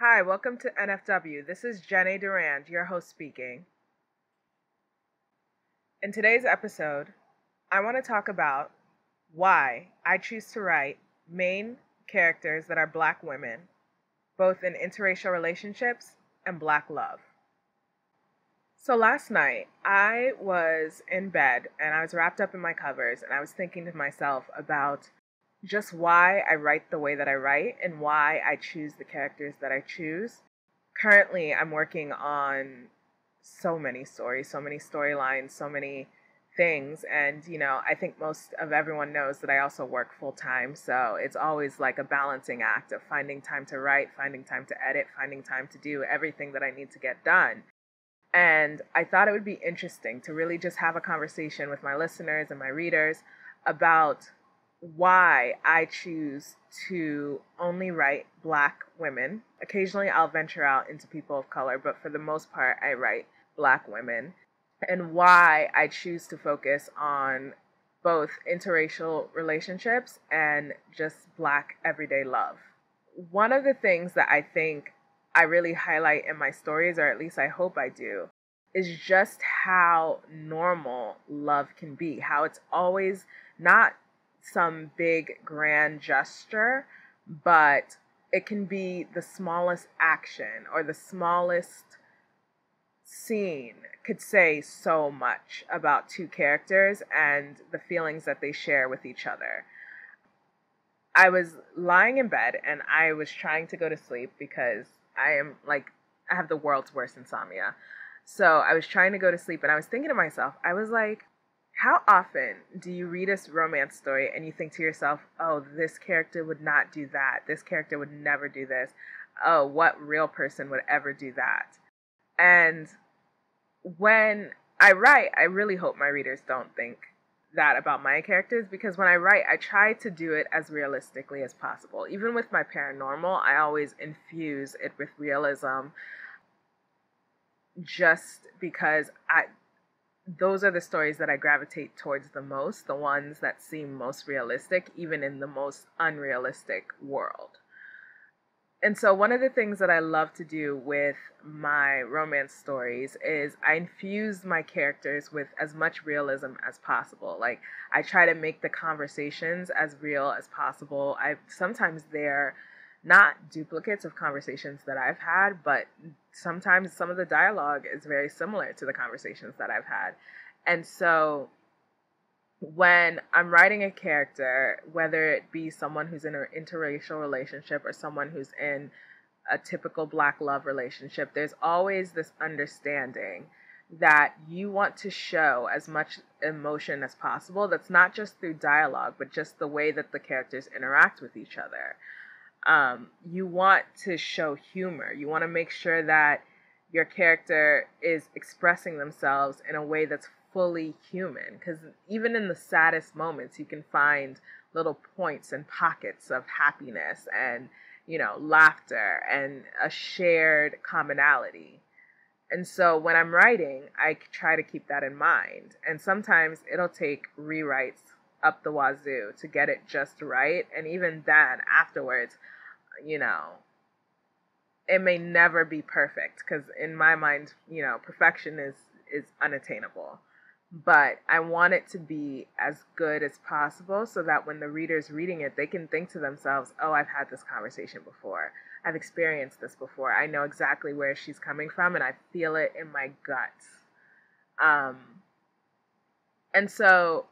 Hi, welcome to NFW. This is Jenny Durand, your host speaking. In today's episode, I want to talk about why I choose to write main characters that are Black women, both in interracial relationships and Black love. So last night, I was in bed and I was wrapped up in my covers and I was thinking to myself about just why I write the way that I write and why I choose the characters that I choose. Currently, I'm working on so many stories, so many storylines, so many things. And, I think most of everyone knows that I also work full time. So it's always like a balancing act of finding time to write, finding time to edit, finding time to do everything that I need to get done. And I thought it would be interesting to really just have a conversation with my listeners and my readers about why I choose to only write Black women. Occasionally I'll venture out into people of color, but for the most part I write Black women, and why I choose to focus on both interracial relationships and just Black everyday love. One of the things that I think I really highlight in my stories, or at least I hope I do, is just how normal love can be, how it's always not some big grand gesture, but it can be the smallest action or the smallest scene could say so much about two characters and the feelings that they share with each other. I was lying in bed and I was trying to go to sleep because I have the world's worst insomnia. So I was trying to go to sleep and I was thinking to myself, I was like, how often do you read a romance story and you think to yourself, oh, this character would not do that. This character would never do this. Oh, what real person would ever do that? And when I write, I really hope my readers don't think that about my characters, because when I write, I try to do it as realistically as possible. Even with my paranormal, I always infuse it with realism just because those are the stories that I gravitate towards the most, the ones that seem most realistic, even in the most unrealistic world. And so one of the things that I love to do with my romance stories is I infuse my characters with as much realism as possible. Like, I try to make the conversations as real as possible. Sometimes they're not duplicates of conversations that I've had, but sometimes some of the dialogue is very similar to the conversations that I've had. And so when I'm writing a character, whether it be someone who's in an interracial relationship or someone who's in a typical Black love relationship, there's always this understanding that you want to show as much emotion as possible. That's not just through dialogue, but just the way that the characters interact with each other. You want to show humor. You want to make sure that your character is expressing themselves in a way that's fully human, because even in the saddest moments you can find little points and pockets of happiness and laughter and a shared commonality. And so when I'm writing, I try to keep that in mind, and sometimes it'll take rewrites up the wazoo to get it just right, and even then afterwards, it may never be perfect, because in my mind, perfection is unattainable. But I want it to be as good as possible so that when the reader's reading it, they can think to themselves, oh, I've had this conversation before. I've experienced this before. I know exactly where she's coming from, and I feel it in my guts. And so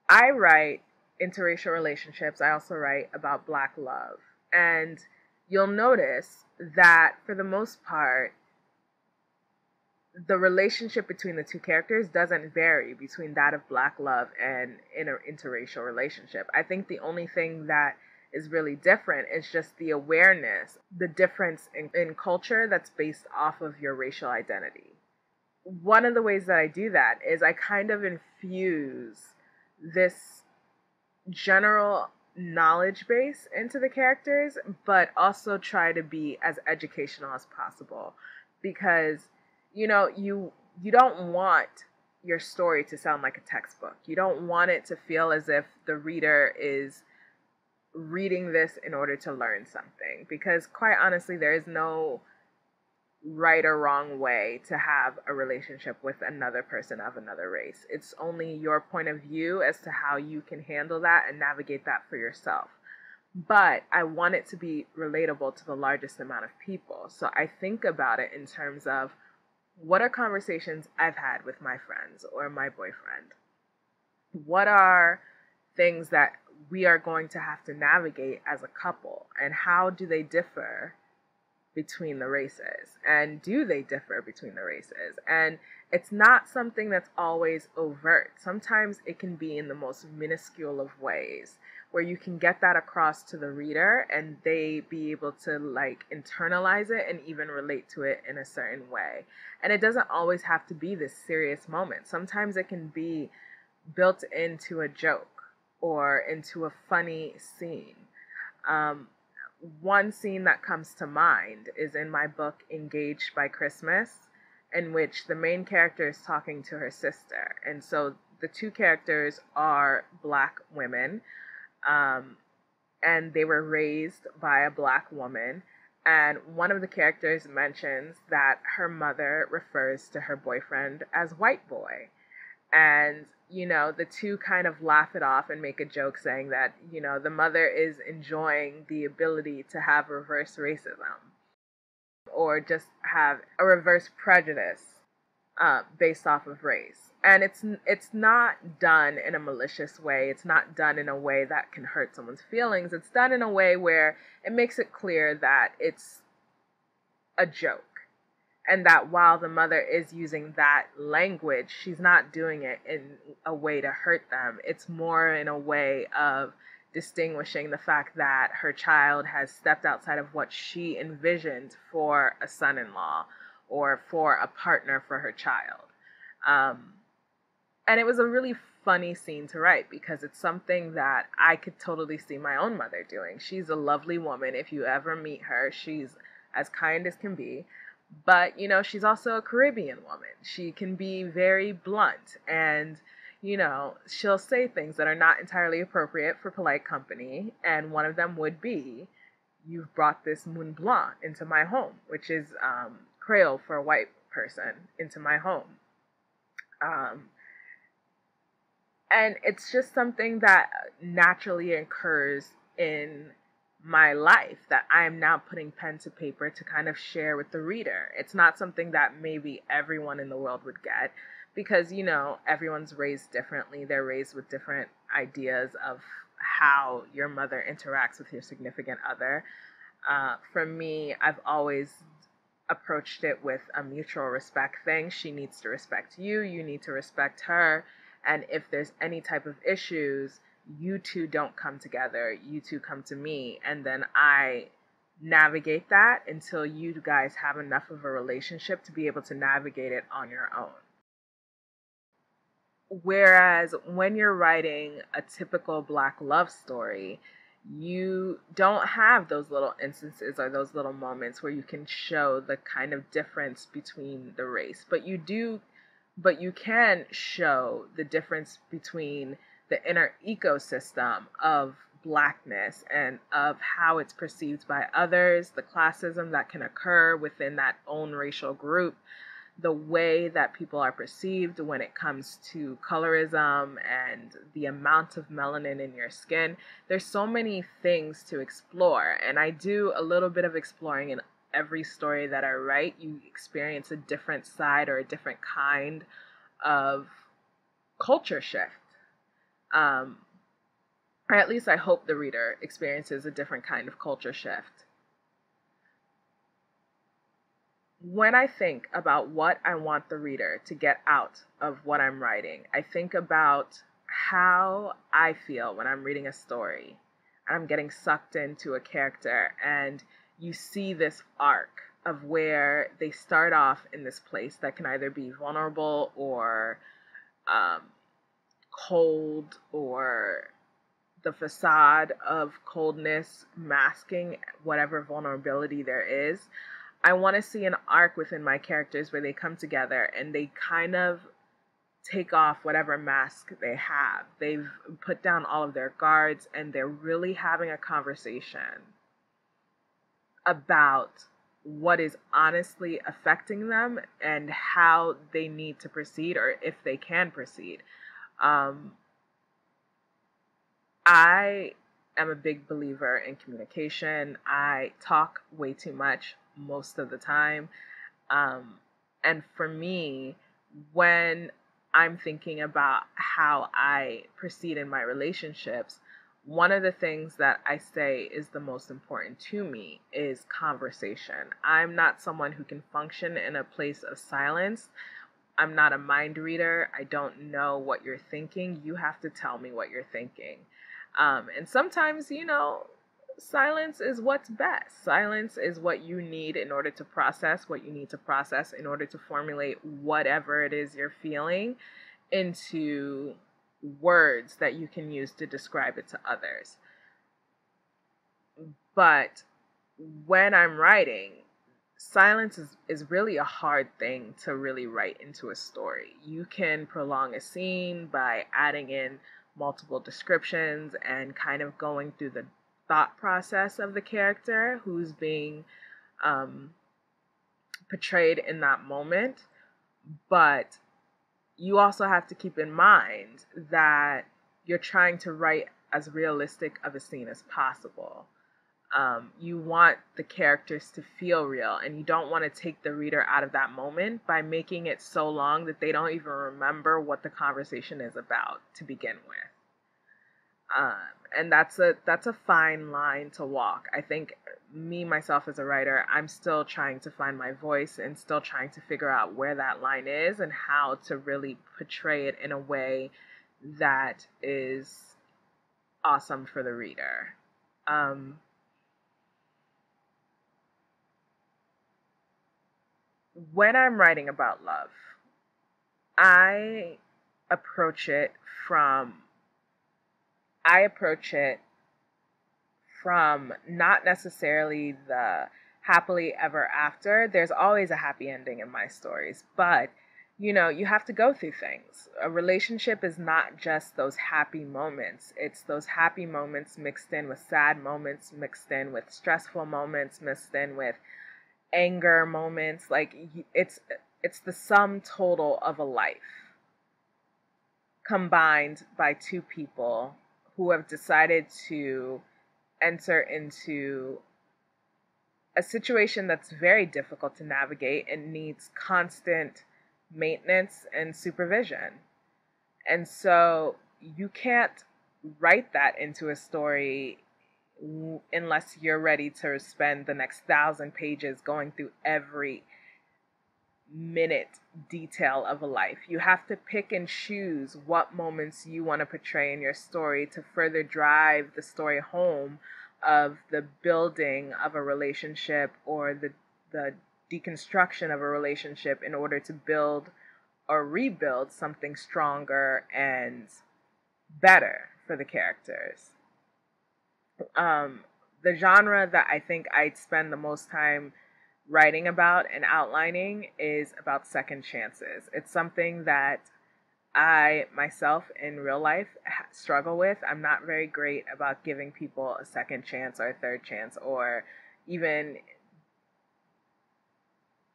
I write interracial relationships. I also write about Black love. And you'll notice that for the most part, the relationship between the two characters doesn't vary between that of Black love and in an interracial relationship. I think the only thing that is really different is just the awareness, the difference in culture that's based off of your racial identity. One of the ways that I do that is I kind of infuse this general knowledge base into the characters, but also try to be as educational as possible, because you don't want your story to sound like a textbook. You don't want it to feel as if the reader is reading this in order to learn something, because quite honestly, there is no right or wrong way to have a relationship with another person of another race. It's only your point of view as to how you can handle that and navigate that for yourself. But I want it to be relatable to the largest amount of people. So I think about it in terms of, what are conversations I've had with my friends or my boyfriend? What are things that we are going to have to navigate as a couple? And how do they differ between the races? And do they differ between the races? And it's not something that's always overt. Sometimes it can be in the most minuscule of ways, where you can get that across to the reader and they be able to like internalize it and even relate to it in a certain way. And it doesn't always have to be this serious moment. Sometimes it can be built into a joke or into a funny scene. One scene that comes to mind is in my book, Engaged by Christmas, in which the main character is talking to her sister. And so the two characters are Black women, and they were raised by a Black woman. And one of the characters mentions that her mother refers to her boyfriend as white boy. And, the two kind of laugh it off and make a joke saying that, the mother is enjoying the ability to have reverse racism or just have a reverse prejudice based off of race. And it's not done in a malicious way. It's not done in a way that can hurt someone's feelings. It's done in a way where it makes it clear that it's a joke. And that while the mother is using that language, she's not doing it in a way to hurt them. It's more in a way of distinguishing the fact that her child has stepped outside of what she envisioned for a son-in-law or for a partner for her child. And it was a really funny scene to write because it's something that I could totally see my own mother doing. She's a lovely woman. If you ever meet her, she's as kind as can be. But, she's also a Caribbean woman. She can be very blunt and, she'll say things that are not entirely appropriate for polite company. And one of them would be, "You've brought this Moon Blanc into my home," which is Creole for a white person, into my home. And it's just something that naturally occurs in my life that I am now putting pen to paper to kind of share with the reader. It's not something that maybe everyone in the world would get because, everyone's raised differently. They're raised with different ideas of how your mother interacts with your significant other. For me, I've always approached it with a mutual respect thing. She needs to respect you. You need to respect her. And if there's any type of issues, you two don't come together. You two come to me. And then I navigate that until you guys have enough of a relationship to be able to navigate it on your own. Whereas when you're writing a typical Black love story, you don't have those little instances or those little moments where you can show the kind of difference between the race. But you can show the difference between the inner ecosystem of Blackness and of how it's perceived by others, the classism that can occur within that own racial group, the way that people are perceived when it comes to colorism and the amount of melanin in your skin. There's so many things to explore, and I do a little bit of exploring in every story that I write. You experience a different side or a different kind of culture shift. Or at least I hope the reader experiences a different kind of culture shift. When I think about what I want the reader to get out of what I'm writing, I think about how I feel when I'm reading a story and I'm getting sucked into a character and you see this arc of where they start off in this place that can either be vulnerable or cold, or the facade of coldness masking whatever vulnerability there is. I want to see an arc within my characters where they come together and they kind of take off whatever mask they have. They've put down all of their guards and they're really having a conversation about what is honestly affecting them and how they need to proceed or if they can proceed. I am a big believer in communication. I talk way too much most of the time. And for me, when I'm thinking about how I proceed in my relationships, one of the things that I say is the most important to me is conversation. I'm not someone who can function in a place of silence. I'm not a mind reader. I don't know what you're thinking. You have to tell me what you're thinking. And sometimes, silence is what's best. Silence is what you need in order to process what you need to process in order to formulate whatever it is you're feeling into words that you can use to describe it to others. But when I'm writing, silence is really a hard thing to really write into a story. You can prolong a scene by adding in multiple descriptions and kind of going through the thought process of the character who's being portrayed in that moment. But you also have to keep in mind that you're trying to write as realistic of a scene as possible. You want the characters to feel real, and you don't want to take the reader out of that moment by making it so long that they don't even remember what the conversation is about to begin with. And that's a fine line to walk. I think me, myself as a writer, I'm still trying to find my voice and still trying to figure out where that line is and how to really portray it in a way that is awesome for the reader. When I'm writing about love, I approach it from not necessarily the happily ever after. There's always a happy ending in my stories, but you have to go through things. A relationship is not just those happy moments. It's those happy moments mixed in with sad moments, mixed in with stressful moments, mixed in with anger moments. Like it's the sum total of a life combined by two people who have decided to enter into a situation that's very difficult to navigate and needs constant maintenance and supervision. And so you can't write that into a story unless you're ready to spend the next 1,000 pages going through every minute detail of a life. You have to pick and choose what moments you want to portray in your story to further drive the story home of the building of a relationship or the deconstruction of a relationship in order to build or rebuild something stronger and better for the characters. The genre that I think I'd spend the most time writing about and outlining is about second chances. It's something that I myself in real life struggle with. I'm not very great about giving people a second chance or a third chance, or even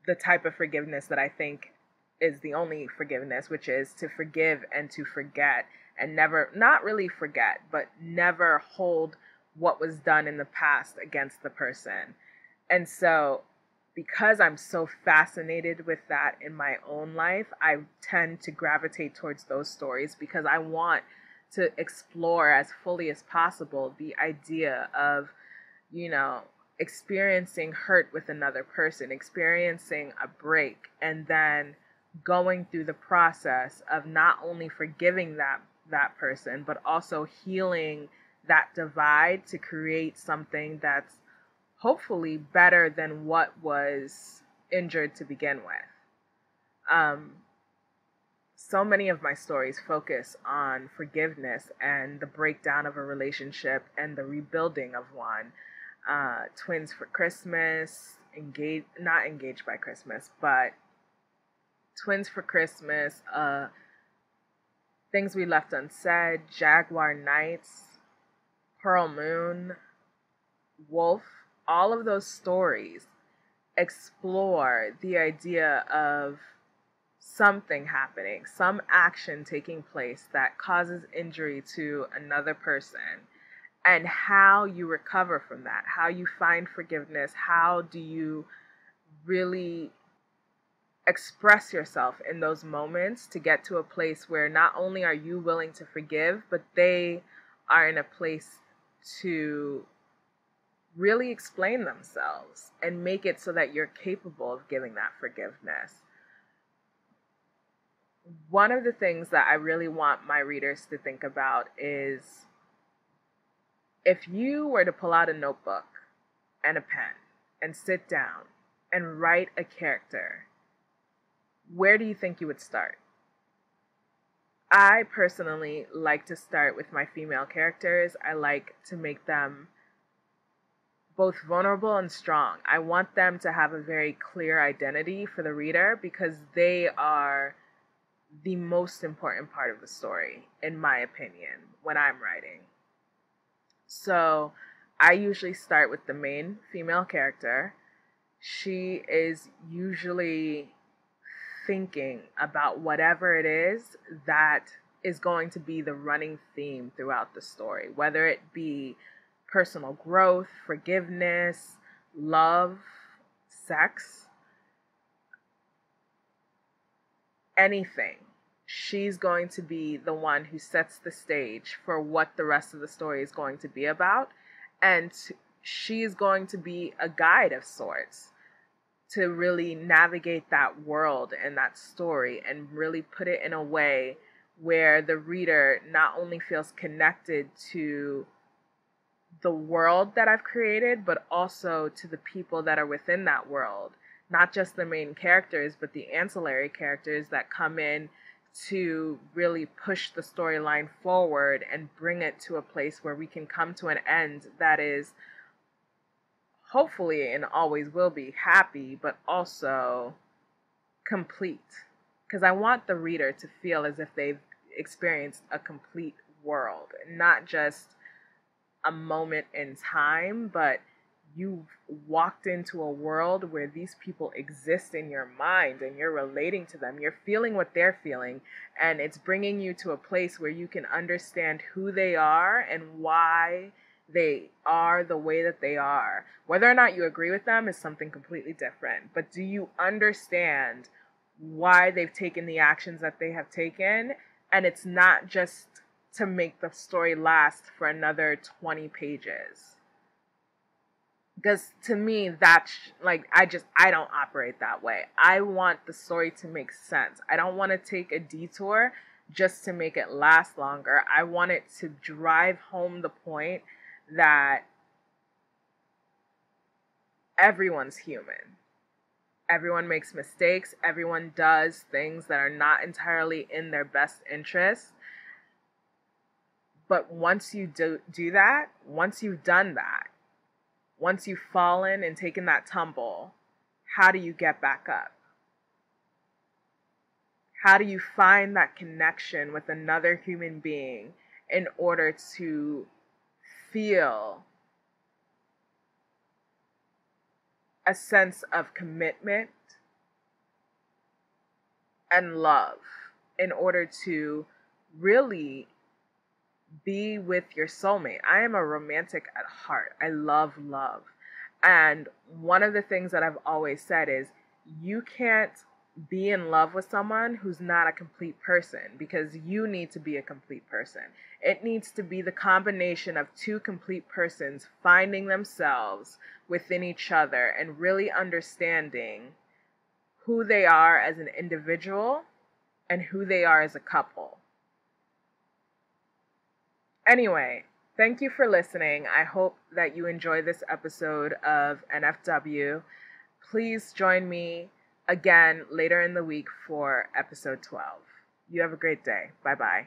the type of forgiveness that I think is the only forgiveness, which is to forgive and to forget, and never, not really forget, but never hold what was done in the past against the person. And so because I'm so fascinated with that in my own life, I tend to gravitate towards those stories because I want to explore as fully as possible the idea of, experiencing hurt with another person, experiencing a break, and then going through the process of not only forgiving that person, but also healing that divide to create something that's hopefully better than what was injured to begin with. So many of my stories focus on forgiveness and the breakdown of a relationship and the rebuilding of one. Twins for Christmas, not Engaged by Christmas, but Twins for Christmas, Things We Left Unsaid, Jaguar Nights, Pearl Moon, Wolf, all of those stories explore the idea of something happening, some action taking place that causes injury to another person, and how you recover from that, how you find forgiveness, how do you really express yourself in those moments to get to a place where not only are you willing to forgive, but they are in a place to really explain themselves and make it so that you're capable of giving that forgiveness. One of the things that I really want my readers to think about is, if you were to pull out a notebook and a pen and sit down and write a character, where do you think you would start? I personally like to start with my female characters. I like to make them both vulnerable and strong. I want them to have a very clear identity for the reader because they are the most important part of the story, in my opinion, when I'm writing. So I usually start with the main female character. She is usually thinking about whatever it is that is going to be the running theme throughout the story, whether it be personal growth, forgiveness, love, sex, anything. She's going to be the one who sets the stage for what the rest of the story is going to be about, and she's going to be a guide of sorts to really navigate that world and that story and really put it in a way where the reader not only feels connected to the world that I've created, but also to the people that are within that world. Not just the main characters, but the ancillary characters that come in to really push the storyline forward and bring it to a place where we can come to an end that is hopefully and always will be happy, but also complete. Because I want the reader to feel as if they've experienced a complete world, not just a moment in time, but you've walked into a world where these people exist in your mind and you're relating to them. You're feeling what they're feeling, and it's bringing you to a place where you can understand who they are and why they are the way that they are. Whether or not you agree with them is something completely different, but do you understand why they've taken the actions that they have taken? And it's not just to make the story last for another 20 pages. Because to me, that's like, I don't operate that way. I want the story to make sense. I don't want to take a detour just to make it last longer. I want it to drive home the point that everyone's human. Everyone makes mistakes. Everyone does things that are not entirely in their best interest. But once you do that, once you've done that, once you've fallen and taken that tumble, how do you get back up? How do you find that connection with another human being in order to feel a sense of commitment and love, in order to really be with your soulmate? I am a romantic at heart. I love love. And one of the things that I've always said is, you can't be in love with someone who's not a complete person, because you need to be a complete person. It needs to be the combination of two complete persons finding themselves within each other and really understanding who they are as an individual and who they are as a couple. Anyway, thank you for listening. I hope that you enjoy this episode of NFW. Please join me again later in the week for episode 12. You have a great day. Bye-bye.